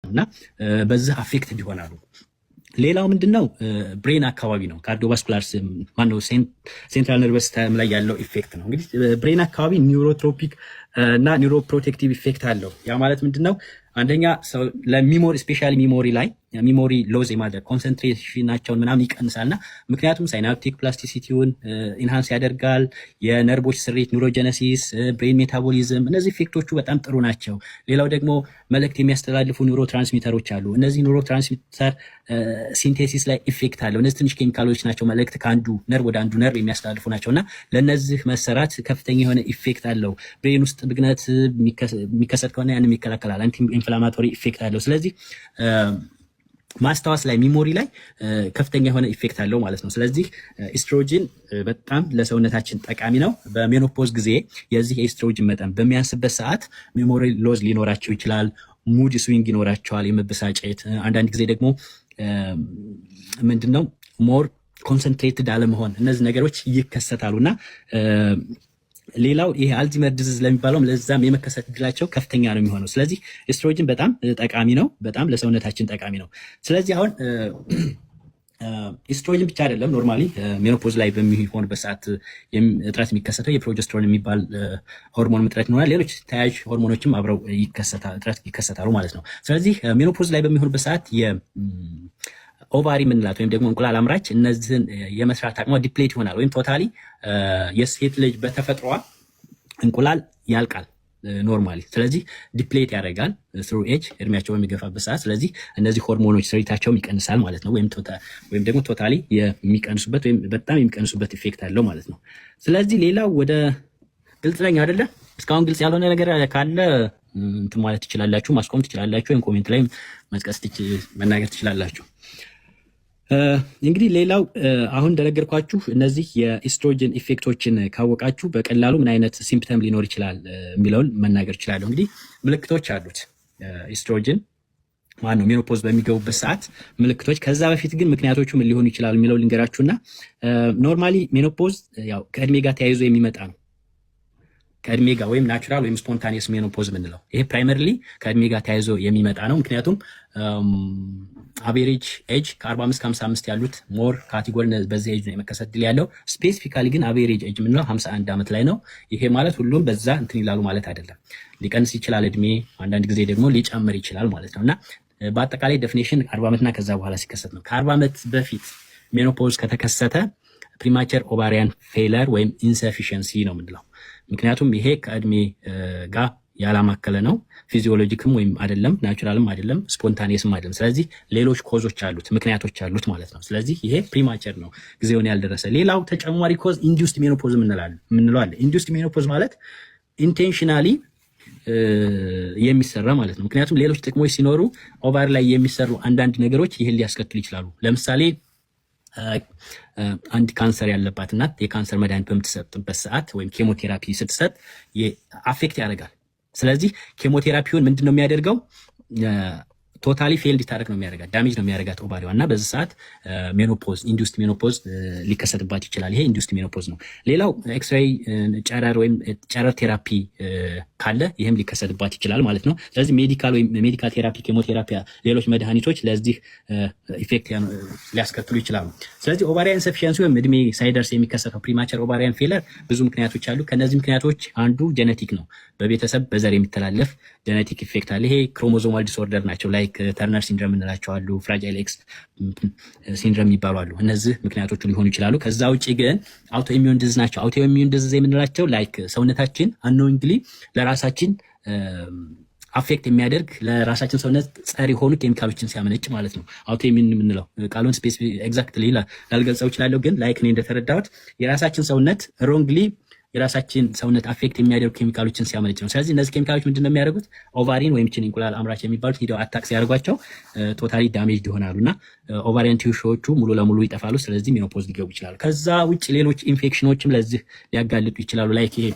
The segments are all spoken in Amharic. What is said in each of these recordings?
ነውና በዚህ አፌክትድ ይሆናሉ። ሌላው ምንድነው ብሬን አካባቢ ነው። ካርዲዮቫስኩላር ማነው ሴንትራል ነርቨስ ሲስተም ላይ ያለው ኢፌክት ነው። እንግዲህ ብሬን አካባቢ ኒውሮትሮፒክ እና ኒውሮፕሮቴክቲቭ ኢፌክት አለው። ያ ማለት ምንድነው አንደኛ ለሚሞሪ ስፔሻሊ ሚሞሪ ላይ ሚሞሪ ሎዝ የማድረግ ኮንሰንትሬሽናቸውን ምናምን ይቀንሳልና ምክንያቱም ሳይናፕቲክ ፕላስቲሲቲውን ኢንሃንስ ያደርጋል። የነርቮች ስሪት ኒውሮጀነሲስ፣ ብሬን ሜታቦሊዝም እነዚህ ኢፌክቶቹ በጣም ጥሩ ናቸው። ሌላው ደግሞ መልእክት የሚያስተላልፉ ኒውሮ ትራንስሚተሮች አሉ። እነዚህ ኒውሮ ትራንስሚተር ሲንቴሲስ ላይ ኢፌክት አለው። እነዚህ ትንሽ ኬሚካሎች ናቸው መልእክት ከአንዱ ነርቭ ወደ አንዱ ነርቭ የሚያስተላልፉ ናቸውና ለነዚህ መሰራት ከፍተኛ የሆነ ኢፌክት አለው። ብሬን ውስጥ ብግነት የሚከሰት ከሆነ ያንን ይከላከላል። አንቲ ኢንፍላማቶሪ ኢፌክት አለው። ስለዚህ ማስታወስ ላይ ሚሞሪ ላይ ከፍተኛ የሆነ ኢፌክት አለው ማለት ነው። ስለዚህ ኤስትሮጅን በጣም ለሰውነታችን ጠቃሚ ነው። በሜኖፖዝ ጊዜ የዚህ የኤስትሮጅን መጠን በሚያንስበት ሰዓት ሚሞሪ ሎዝ ሊኖራቸው ይችላል። ሙድ ስዊንግ ይኖራቸዋል፣ የመበሳጨት አንዳንድ ጊዜ ደግሞ ምንድነው ሞር ኮንሰንትሬትድ አለመሆን እነዚህ ነገሮች ይከሰታሉና ሌላው ይሄ አልዚመር ዲዚዝ ለሚባለው ለዛም የመከሰት እድላቸው ከፍተኛ ነው የሚሆነው። ስለዚህ ኤስትሮጅን በጣም ጠቃሚ ነው፣ በጣም ለሰውነታችን ጠቃሚ ነው። ስለዚህ አሁን ኤስትሮጅን ብቻ አይደለም ኖርማሊ ሜኖፖዝ ላይ በሚሆንበት ሰዓት እጥረት የሚከሰተው የፕሮጀስትሮን የሚባል ሆርሞን እጥረት ይኖራል። ሌሎች ተያያዥ ሆርሞኖችም አብረው እጥረት ይከሰታሉ ማለት ነው። ስለዚህ ሜኖፖዝ ላይ በሚሆንበት ሰዓት ኦቫሪ ምንላት ወይም ደግሞ እንቁላል አምራች እነዚህን የመስራት አቅሟ ዲፕሌት ይሆናል ወይም ቶታሊ የሴት ልጅ በተፈጥሯ እንቁላል ያልቃል ኖርማሊ። ስለዚህ ዲፕሌት ያደርጋል through age እድሜያቸው በሚገፋበት ሰዓት። ስለዚህ እነዚህ ሆርሞኖች ስሪታቸውም ይቀንሳል ማለት ነው። ወይም ደግሞ ቶታሊ የሚቀንሱበት ወይም በጣም የሚቀንሱበት ኢፌክት አለው ማለት ነው። ስለዚህ ሌላው ወደ ግልጽ ነኝ አይደለ? እስካሁን ግልጽ ያልሆነ ነገር ካለ እንትን ማለት ትችላላችሁ፣ ማስቆም ትችላላችሁ፣ ወይም ኮሜንት ላይ መናገር ትችላላችሁ። እንግዲህ ሌላው አሁን እንደነገርኳችሁ እነዚህ የኤስትሮጅን ኢፌክቶችን ካወቃችሁ በቀላሉ ምን አይነት ሲምፕተም ሊኖር ይችላል የሚለውን መናገር ይችላለሁ። እንግዲህ ምልክቶች አሉት ኤስትሮጅን ማነው ሜኖፖዝ በሚገቡበት ሰዓት ምልክቶች። ከዛ በፊት ግን ምክንያቶቹ ምን ሊሆኑ ይችላሉ የሚለው ልንገራችሁና ኖርማሊ ሜኖፖዝ ያው ከእድሜ ጋር ተያይዞ የሚመጣ ነው። ከእድሜ ጋር ወይም ናቹራል ወይም ስፖንታኒየስ ሜኖፖዝ ምንለው ይሄ ፕራይመሪሊ ከእድሜ ጋር ተያይዞ የሚመጣ ነው። ምክንያቱም አቬሬጅ ኤጅ ከ45 55 ያሉት ሞር ካቴጎሪ በዚህ ኤጅ ነው የመከሰት ድል ያለው። ስፔሲፊካሊ ግን አቬሬጅ ኤጅ ምንለው 51 ዓመት ላይ ነው። ይሄ ማለት ሁሉም በዛ እንትን ይላሉ ማለት አይደለም። ሊቀንስ ይችላል እድሜ፣ አንዳንድ ጊዜ ደግሞ ሊጨምር ይችላል ማለት ነውና በአጠቃላይ ዴፊኒሽን 40 ዓመትና ከዛ በኋላ ሲከሰት ነው። ከ40 ዓመት በፊት ሜኖፖዝ ከተከሰተ ፕሪማቸር ኦቫሪያን ፌለር ወይም ኢንሰፊሽንሲ ነው ምንለው። ምክንያቱም ይሄ ከእድሜ ጋር ያላማከለ ነው። ፊዚዮሎጂክም ወይም አይደለም፣ ናቹራልም አይደለም፣ ስፖንታኒየስም አይደለም። ስለዚህ ሌሎች ኮዞች አሉት፣ ምክንያቶች አሉት ማለት ነው። ስለዚህ ይሄ ፕሪማቸር ነው፣ ጊዜውን ያልደረሰ። ሌላው ተጨማሪ ኮዝ ኢንዱስድ ሜኖፖዝ ምንለው አለ። ኢንዱስድ ሜኖፖዝ ማለት ኢንቴንሽናሊ የሚሰራ ማለት ነው። ምክንያቱም ሌሎች ጥቅሞች ሲኖሩ ኦቫሪ ላይ የሚሰሩ አንዳንድ ነገሮች ይህን ሊያስከትሉ ይችላሉ። ለምሳሌ አንድ ካንሰር ያለባት እናት የካንሰር መድኃኒት በምትሰጥበት ሰዓት ወይም ኬሞቴራፒ ስትሰጥ አፌክት ያደርጋል። ስለዚህ ኬሞቴራፒውን ምንድነው የሚያደርገው? ቶታሊ ፌልድ ታደርግ ነው የሚያደርጋት፣ ዳሜጅ ነው የሚያደርጋት ኦቫሪዋ እና በዚህ ሰዓት ሜኖፖዝ ኢንዱስድ ሜኖፖዝ ሊከሰትባት ይችላል። ይሄ ኢንዱስድ ሜኖፖዝ ነው። ሌላው ኤክስሬይ ጨረር ወይም ጨረር ቴራፒ ካለ ይህም ሊከሰትባት ይችላል ማለት ነው። ስለዚህ ሜዲካል ወይም ሜዲካል ቴራፒ፣ ኬሞቴራፒ፣ ሌሎች መድኃኒቶች ለዚህ ኢፌክት ሊያስከትሉ ይችላሉ። ስለዚህ ኦቫሪያን ኢንሰፊሽንሲ ወይም እድሜ ሳይደርስ የሚከሰተው ፕሪማቸር ኦቫሪያን ፌለር ብዙ ምክንያቶች አሉ። ከነዚህ ምክንያቶች አንዱ ጄኔቲክ ነው። በቤተሰብ በዘር የሚተላለፍ ጄኔቲክ ኢፌክት አለ። ይሄ ክሮሞዞማል ዲስኦርደር ናቸው። ላይክ ተርነር ሲንድረም እንላቸው አሉ፣ ፍራጃይል ኤክስ ሲንድረም ይባሉ አሉ። እነዚህ ምክንያቶቹ ሊሆኑ ይችላሉ። ከዛ ውጪ ግን አውቶ ኢሚዩን ዲዚዝ ናቸው። አውቶ ኢሚዩን ዲዚዝ የምንላቸው ላይክ ሰውነታችን አንኖዊንግሊ ለራሳችን አፌክት የሚያደርግ ለራሳችን ሰውነት ጸር የሆኑ ኬሚካሎችን ሲያመነጭ ማለት ነው አውቶ ኢሚዩን የምንለው። ቃሉን ስፔሲፊክ ኤግዛክትሊ ላልገልጸው እችላለሁ፣ ግን ላይክ እኔ እንደተረዳሁት የራሳችን ሰውነት ሮንግሊ የራሳችን ሰውነት አፌክት የሚያደርጉ ኬሚካሎችን ሲያመነጭ ነው። ስለዚህ እነዚህ ኬሚካሎች ምንድነው የሚያደርጉት? ኦቫሪን ወይም ችን እንቁላል አምራች የሚባሉት ሄደው አታክ ሲያደርጓቸው ቶታሊ ዳሜጅ ይሆናሉና ኦቫሪያን ቲሹዎቹ ሙሉ ለሙሉ ይጠፋሉ። ስለዚህ ሜኖፖዝ ሊገቡ ይችላሉ። ከዛ ውጭ ሌሎች ኢንፌክሽኖችም ለዚህ ሊያጋልጡ ይችላሉ። ላይክ ይሄ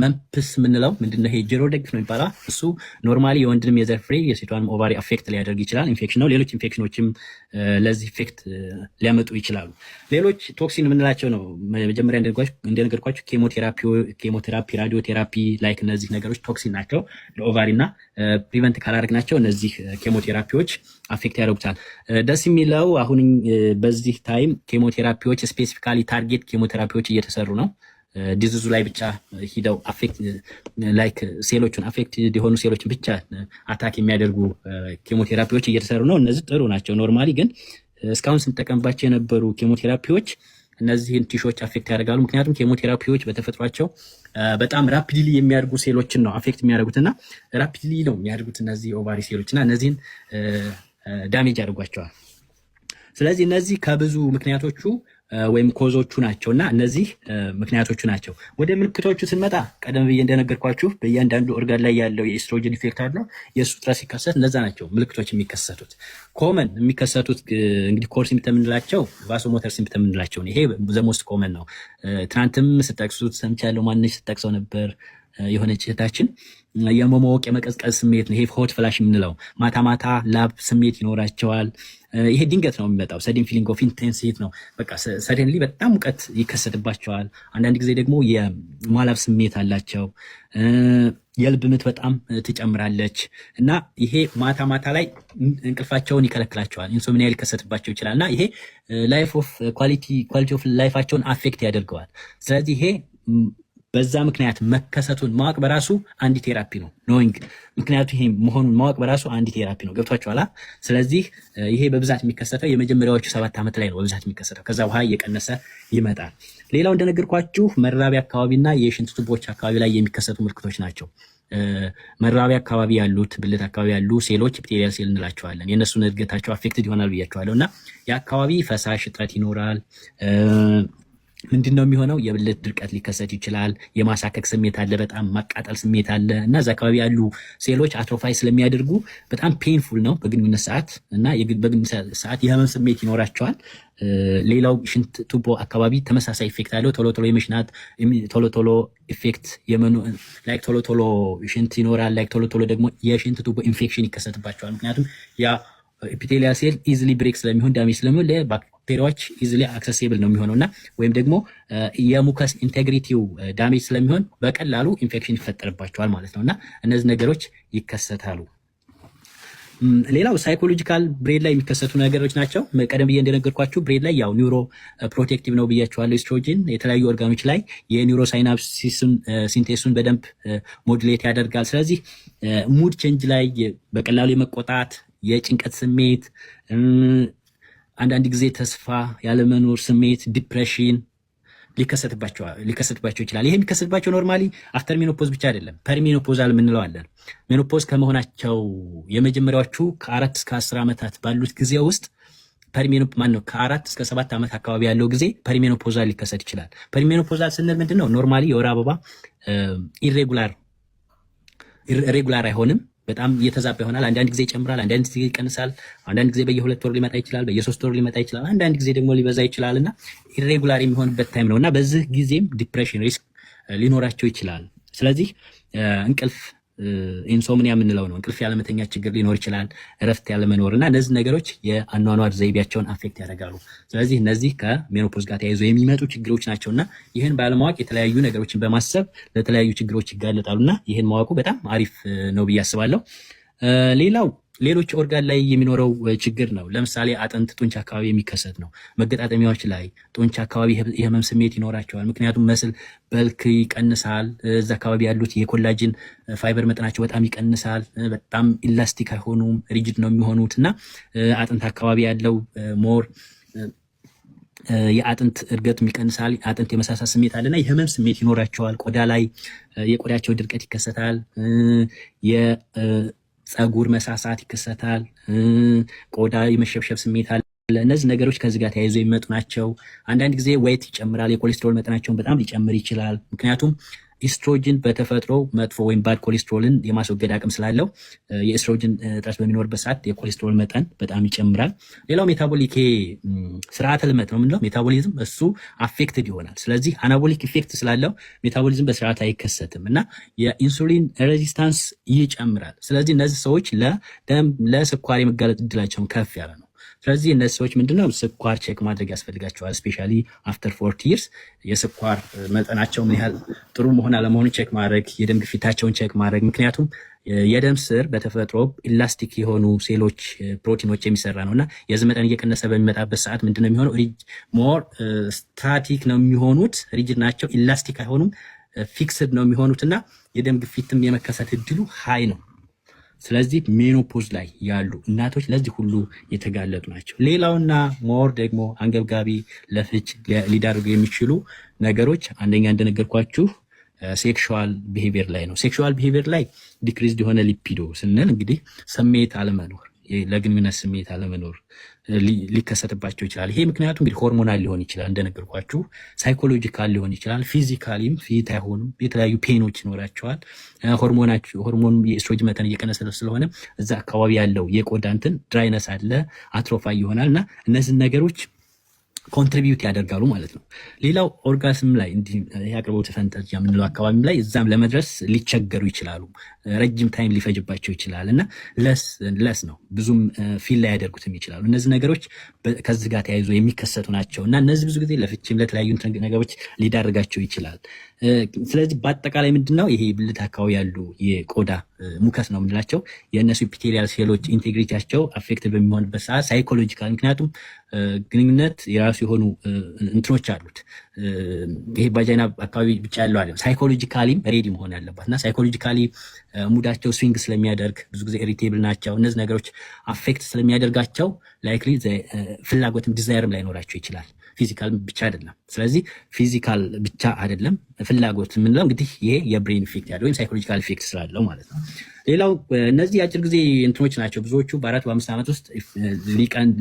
መንፕስ የምንለው ምንድነው? ይሄ ጆሮ ደግፍ ነው የሚባለው። እሱ ኖርማሊ የወንድንም የዘር ፍሬ የሴቷንም ኦቫሪ አፌክት ሊያደርግ ይችላል። ኢንፌክሽን ነው። ሌሎች ኢንፌክሽኖችም ለዚህ ኢፌክት ሊያመጡ ይችላሉ። ሌሎች ቶክሲን የምንላቸው ነው መጀመሪያ እንደነገርኳችሁ ኬሞቴራፒ፣ ራዲዮቴራፒ ላይክ እነዚህ ነገሮች ቶክሲን ናቸው ለኦቫሪ እና ፕሪቨንት ካላደረግናቸው እነዚህ ኬሞቴራፒዎች አፌክት ያደርጉታል። ደስ የሚለው አሁን በዚህ ታይም ኬሞቴራፒዎች ስፔሲፊካሊ ታርጌት ኬሞቴራፒዎች እየተሰሩ ነው። ዲዚዙ ላይ ብቻ ሂደው አፌክት ላይክ ሴሎቹን አፌክት የሆኑ ሴሎችን ብቻ አታክ የሚያደርጉ ኬሞቴራፒዎች እየተሰሩ ነው። እነዚህ ጥሩ ናቸው። ኖርማሊ ግን እስካሁን ስንጠቀምባቸው የነበሩ ኬሞቴራፒዎች እነዚህን ቲሾች አፌክት ያደርጋሉ። ምክንያቱም ኬሞቴራፒዎች በተፈጥሯቸው በጣም ራፒድሊ የሚያድጉ ሴሎችን ነው አፌክት የሚያደርጉትና ራፒድሊ ነው የሚያድጉት እነዚህ ኦቫሪ ሴሎች እና እነዚህን ዳሜጅ ያደርጓቸዋል። ስለዚህ እነዚህ ከብዙ ምክንያቶቹ ወይም ኮዞቹ ናቸው እና እነዚህ ምክንያቶቹ ናቸው። ወደ ምልክቶቹ ስንመጣ ቀደም ብዬ እንደነገርኳችሁ በእያንዳንዱ ኦርጋን ላይ ያለው የኤስትሮጅን ኢፌክት አለ። የእሱ ጥረት ሲከሰት እነዛ ናቸው ምልክቶች የሚከሰቱት። ኮመን የሚከሰቱት እንግዲህ ኮር ሲምፕተም የምንላቸው ቫሶሞተር ሲምፕተም የምንላቸው ይሄ ዘሞስት ኮመን ነው። ትናንትም ስጠቅሱት ሰምቻለሁ። ማንሽ ስጠቅሰው ነበር የሆነች እህታችን የመሞቅ የመቀዝቀዝ ስሜት ነው። ይሄ ሆት ፍላሽ የምንለው ማታ ማታ ላብ ስሜት ይኖራቸዋል። ይሄ ድንገት ነው የሚመጣው። ሰደን ፊሊንግ ኦፍ ኢንቴንስ ሂት ነው። በቃ ሰደንሊ በጣም ሙቀት ይከሰትባቸዋል። አንዳንድ ጊዜ ደግሞ የማላብ ስሜት አላቸው። የልብ ምት በጣም ትጨምራለች እና ይሄ ማታ ማታ ላይ እንቅልፋቸውን ይከለክላቸዋል። ኢንሶምኒያ ሊከሰትባቸው ይችላል እና ይሄ ላይፍ ኦፍ ኳሊቲ ኦፍ ላይፋቸውን አፌክት ያደርገዋል። ስለዚህ ይሄ በዛ ምክንያት መከሰቱን ማወቅ በራሱ አንድ ቴራፒ ነው። ኖዊንግ ምክንያቱ ይሄ መሆኑን ማወቅ በራሱ አንድ ቴራፒ ነው። ገብቷችኋል? ስለዚህ ይሄ በብዛት የሚከሰተው የመጀመሪያዎቹ 7 ዓመት ላይ ነው በብዛት የሚከሰተው። ከዛ በኋላ እየቀነሰ ይመጣል። ሌላው እንደነገርኳችሁ መራቢያ አካባቢና የሽንት ቱቦች አካባቢ ላይ የሚከሰቱ ምልክቶች ናቸው። መራቢያ አካባቢ ያሉት ብልት አካባቢ ያሉ ሴሎች ኢፒቴሊያል ሴል እንላቸዋለን። የእነሱን እድገታቸው አፌክትድ ይሆናል ብያቸዋለሁ እና የአካባቢ ፈሳሽ እጥረት ይኖራል። ምንድን ነው የሚሆነው? የብልት ድርቀት ሊከሰት ይችላል። የማሳከክ ስሜት አለ፣ በጣም ማቃጠል ስሜት አለ እና እዛ አካባቢ ያሉ ሴሎች አትሮፋይ ስለሚያደርጉ በጣም ፔንፉል ነው በግንኙነት ሰዓት እና በግንኙነት ሰዓት የህመም ስሜት ይኖራቸዋል። ሌላው ሽንት ቱቦ አካባቢ ተመሳሳይ ኢፌክት አለው። ቶሎ ቶሎ የመሽናት ቶሎ ቶሎ ኢፌክት ላይክ ቶሎ ቶሎ ሽንት ይኖራል። ላይክ ቶሎ ቶሎ ደግሞ የሽንት ቱቦ ኢንፌክሽን ይከሰትባቸዋል። ምክንያቱም ያ ኤፒቴሊያል ሴል ኢዝሊ ብሬክ ስለሚሆን ዳሜጅ ስለሚሆን ለባክቴሪያዎች ኢዝሊ አክሰሲብል ነው የሚሆነው እና ወይም ደግሞ የሙከስ ኢንቴግሪቲው ዳሜጅ ስለሚሆን በቀላሉ ኢንፌክሽን ይፈጠርባቸዋል ማለት ነው እና እነዚህ ነገሮች ይከሰታሉ። ሌላው ሳይኮሎጂካል ብሬን ላይ የሚከሰቱ ነገሮች ናቸው። ቀደም ብዬ እንደነገርኳችሁ ብሬን ላይ ያው ኒውሮ ፕሮቴክቲቭ ነው ብያቸዋለሁ። ኤስትሮጅን የተለያዩ ኦርጋኖች ላይ የኒውሮ ሳይናፕሲስን ሲንቴሱን በደንብ ሞዱሌት ያደርጋል። ስለዚህ ሙድ ቼንጅ ላይ በቀላሉ የመቆጣት የጭንቀት ስሜት፣ አንዳንድ ጊዜ ተስፋ ያለመኖር ስሜት፣ ዲፕሬሽን ሊከሰትባቸው ይችላል። ይሄ የሚከሰትባቸው ኖርማሊ አፍተር ሜኖፖዝ ብቻ አይደለም፣ ፐሪሜኖፖዛል የምንለው አለን። ሜኖፖዝ ከመሆናቸው የመጀመሪያዎቹ ከ4 እስከ 10 ዓመታት ባሉት ጊዜ ውስጥ ከ4 እስከ 7 ዓመት አካባቢ ያለው ጊዜ ፐሪሜኖፖዛል ሊከሰት ይችላል። ፐሪሜኖፖዛል ስንል ምንድን ነው? ኖርማሊ የወር አበባ ኢሬጉላር አይሆንም፣ በጣም እየተዛባ ይሆናል። አንዳንድ ጊዜ ይጨምራል፣ አንዳንድ ጊዜ ይቀንሳል። አንዳንድ ጊዜ በየ2 ወር ሊመጣ ይችላል፣ በየ3 ወር ሊመጣ ይችላል። አንዳንድ ጊዜ ደግሞ ሊበዛ ይችላል እና ኢሬጉላር የሚሆንበት ታይም ነው እና በዚህ ጊዜም ዲፕሬሽን ሪስክ ሊኖራቸው ይችላል። ስለዚህ እንቅልፍ ኢንሶምኒያ የምንለው ነው። እንቅልፍ ያለመተኛ ችግር ሊኖር ይችላል፣ እረፍት ያለመኖር እና እነዚህ ነገሮች የአኗኗር ዘይቤያቸውን አፌክት ያደርጋሉ። ስለዚህ እነዚህ ከሜኖፖዝ ጋር ተያይዞ የሚመጡ ችግሮች ናቸውና ይህን ባለማወቅ የተለያዩ ነገሮችን በማሰብ ለተለያዩ ችግሮች ይጋለጣሉና ይህን ማወቁ በጣም አሪፍ ነው ብዬ አስባለሁ። ሌሎች ኦርጋን ላይ የሚኖረው ችግር ነው። ለምሳሌ አጥንት፣ ጡንቻ አካባቢ የሚከሰት ነው። መገጣጠሚያዎች ላይ ጡንቻ አካባቢ የህመም ስሜት ይኖራቸዋል። ምክንያቱም መስል በልክ ይቀንሳል። እዛ አካባቢ ያሉት የኮላጅን ፋይበር መጠናቸው በጣም ይቀንሳል። በጣም ኢላስቲክ አይሆኑም፣ ሪጅድ ነው የሚሆኑት እና አጥንት አካባቢ ያለው ሞር የአጥንት እድገት ይቀንሳል። አጥንት የመሳሳት ስሜት አለና የህመም ስሜት ይኖራቸዋል። ቆዳ ላይ የቆዳቸው ድርቀት ይከሰታል። ፀጉር መሳሳት ይከሰታል። ቆዳ የመሸብሸብ ስሜት አለ። እነዚህ ነገሮች ከዚህ ጋር ተያይዞ የሚመጡ ናቸው። አንዳንድ ጊዜ ዌይት ይጨምራል። የኮሌስትሮል መጠናቸውን በጣም ሊጨምር ይችላል። ምክንያቱም ኢስትሮጅን በተፈጥሮ መጥፎ ወይም ባድ ኮሌስትሮልን የማስወገድ አቅም ስላለው የኢስትሮጅን እጥረት በሚኖርበት ሰዓት የኮሌስትሮል መጠን በጣም ይጨምራል። ሌላው ሜታቦሊክ ስርዓተ ልመት ነው የምንለው ሜታቦሊዝም፣ እሱ አፌክትድ ይሆናል። ስለዚህ አናቦሊክ ኢፌክት ስላለው ሜታቦሊዝም በስርዓት አይከሰትም እና የኢንሱሊን ሬዚስታንስ ይጨምራል። ስለዚህ እነዚህ ሰዎች ለስኳር የመጋለጥ እድላቸውን ከፍ ያለ ነው። ስለዚህ እነዚህ ሰዎች ምንድነው ስኳር ቼክ ማድረግ ያስፈልጋቸዋል። ስፔሻሊ አፍተር 40 ይርስ የስኳር መጠናቸው ምን ያህል ጥሩ መሆን አለመሆኑን ቼክ ማድረግ፣ የደም ግፊታቸውን ቼክ ማድረግ። ምክንያቱም የደም ስር በተፈጥሮ ኢላስቲክ የሆኑ ሴሎች ፕሮቲኖች የሚሰራ ነው እና የዚህ መጠን እየቀነሰ በሚመጣበት ሰዓት ምንድነው የሚሆነው? ሞር ስታቲክ ነው የሚሆኑት፣ ሪጅድ ናቸው፣ ኢላስቲክ አይሆኑም፣ ፊክስድ ነው የሚሆኑት እና የደም ግፊትም የመከሰት እድሉ ሃይ ነው። ስለዚህ ሜኖፖዝ ላይ ያሉ እናቶች ለዚህ ሁሉ የተጋለጡ ናቸው። ሌላውና ሞር ደግሞ አንገብጋቢ ለፍች ሊዳርጉ የሚችሉ ነገሮች አንደኛ እንደነገርኳችሁ ሴክሹዋል ቢሄቪየር ላይ ነው። ሴክሹዋል ቢሄቪየር ላይ ዲክሪዝድ የሆነ ሊፒዶ ስንል እንግዲህ ስሜት አለመኖር፣ ለግንኙነት ስሜት አለመኖር ሊከሰትባቸው ይችላል። ይሄ ምክንያቱ እንግዲህ ሆርሞናል ሊሆን ይችላል እንደነገርኳችሁ፣ ሳይኮሎጂካል ሊሆን ይችላል፣ ፊዚካሊም ፊት አይሆኑም፣ የተለያዩ ፔኖች ይኖራቸዋል። ሆርሞን የኤስትሮጅን መጠን እየቀነሰ ስለሆነ እዛ አካባቢ ያለው የቆዳ እንትን ድራይነስ አለ፣ አትሮፋይ ይሆናል እና እነዚህን ነገሮች ኮንትሪቢዩት ያደርጋሉ ማለት ነው። ሌላው ኦርጋዝም ላይ እንዲህ የአቅርቦት ፈንጠዝያ የምንለው አካባቢም ላይ እዛም ለመድረስ ሊቸገሩ ይችላሉ። ረጅም ታይም ሊፈጅባቸው ይችላል እና ለስ ነው ብዙም ፊል ላይ ያደርጉትም ይችላሉ። እነዚህ ነገሮች ከዚህ ጋር ተያይዞ የሚከሰቱ ናቸው እና እነዚህ ብዙ ጊዜ ለፍቺም ለተለያዩ ነገሮች ሊዳርጋቸው ይችላል። ስለዚህ በአጠቃላይ ምንድነው ይሄ ብልት አካባቢ ያሉ የቆዳ ሙከስ ነው የምንላቸው የእነሱ ኢፒቴሊያል ሴሎች ኢንቴግሪቲያቸው አፌክት በሚሆንበት ሰዓት ሳይኮሎጂካል፣ ምክንያቱም ግንኙነት የራሱ የሆኑ እንትኖች አሉት። ይሄ ቫጃይና አካባቢ ብቻ ያለው አይደለም፣ ሳይኮሎጂካሊም ሬዲ መሆን ያለባት እና ሳይኮሎጂካሊ ሙዳቸው ስዊንግ ስለሚያደርግ ብዙ ጊዜ ኢሪቴብል ናቸው። እነዚህ ነገሮች አፌክት ስለሚያደርጋቸው ላይክሊ ፍላጎትም ዲዛይርም ላይኖራቸው ይችላል። ፊዚካል ብቻ አይደለም። ስለዚህ ፊዚካል ብቻ አይደለም ፍላጎት የምንለው እንግዲህ ይሄ የብሬን ኢፌክት ያለው ወይም ሳይኮሎጂካል ኢፌክት ስላለው ማለት ነው። ሌላው እነዚህ የአጭር ጊዜ እንትኖች ናቸው። ብዙዎቹ በ4 በ5 ዓመት ውስጥ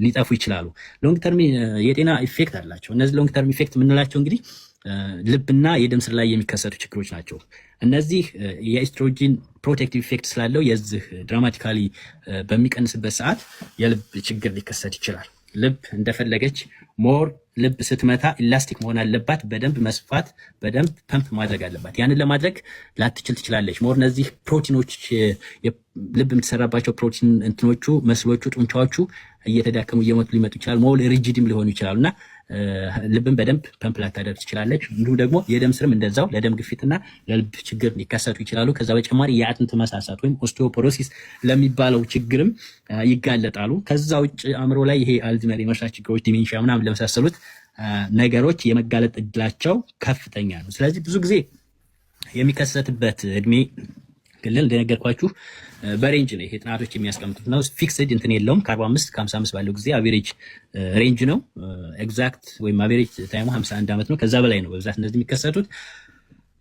ሊጠፉ ይችላሉ። ሎንግ ተርም የጤና ኢፌክት አላቸው። እነዚህ ሎንግ ተርም ኢፌክት የምንላቸው እንግዲህ ልብና የደም ስር ላይ የሚከሰቱ ችግሮች ናቸው። እነዚህ የኤስትሮጂን ፕሮቴክቲቭ ኢፌክት ስላለው የዚህ ድራማቲካሊ በሚቀንስበት ሰዓት የልብ ችግር ሊከሰት ይችላል። ልብ እንደፈለገች ሞር ልብ ስትመታ ኢላስቲክ መሆን አለባት። በደንብ መስፋት፣ በደንብ ፐምፕ ማድረግ አለባት። ያንን ለማድረግ ላትችል ትችላለች። ሞር እነዚህ ፕሮቲኖች ልብ የምትሰራባቸው ፕሮቲን እንትኖቹ መስሎቹ፣ ጡንቻዎቹ እየተዳከሙ እየሞቱ ሊመጡ ይችላል። ሞር ሪጂድም ሊሆኑ ይችላሉ እና ልብን በደንብ ፐምፕ ላታደርግ ትችላለች። እንዲሁም ደግሞ የደም ስርም እንደዛው ለደም ግፊትና ለልብ ችግር ሊከሰቱ ይችላሉ። ከዛ በተጨማሪ የአጥንት መሳሳት ወይም ኦስቲዮፖሮሲስ ለሚባለው ችግርም ይጋለጣሉ። ከዛ ውጭ አእምሮ ላይ ይሄ አልዚመር የመርሳት ችግሮች፣ ዲሜንሺያ ምናምን ለመሳሰሉት ነገሮች የመጋለጥ እድላቸው ከፍተኛ ነው። ስለዚህ ብዙ ጊዜ የሚከሰትበት እድሜ ክልል እንደነገርኳችሁ በሬንጅ ነው። ይሄ ጥናቶች የሚያስቀምጡት ነው። ፊክስድ እንትን የለውም። ከ45 ከ55 ባለው ጊዜ አቬሬጅ ሬንጅ ነው። ኤግዛክት ወይም አቬሬጅ ታይሙ 51 ዓመት ነው። ከዛ በላይ ነው በብዛት እነዚህ የሚከሰቱት።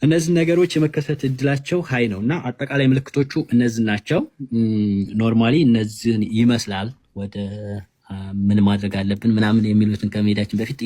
እነዚህ ነገሮች የመከሰት እድላቸው ሀይ ነው እና አጠቃላይ ምልክቶቹ እነዚህ ናቸው። ኖርማሊ እነዚህን ይመስላል። ወደ ምን ማድረግ አለብን ምናምን የሚሉትን ከመሄዳችን በፊት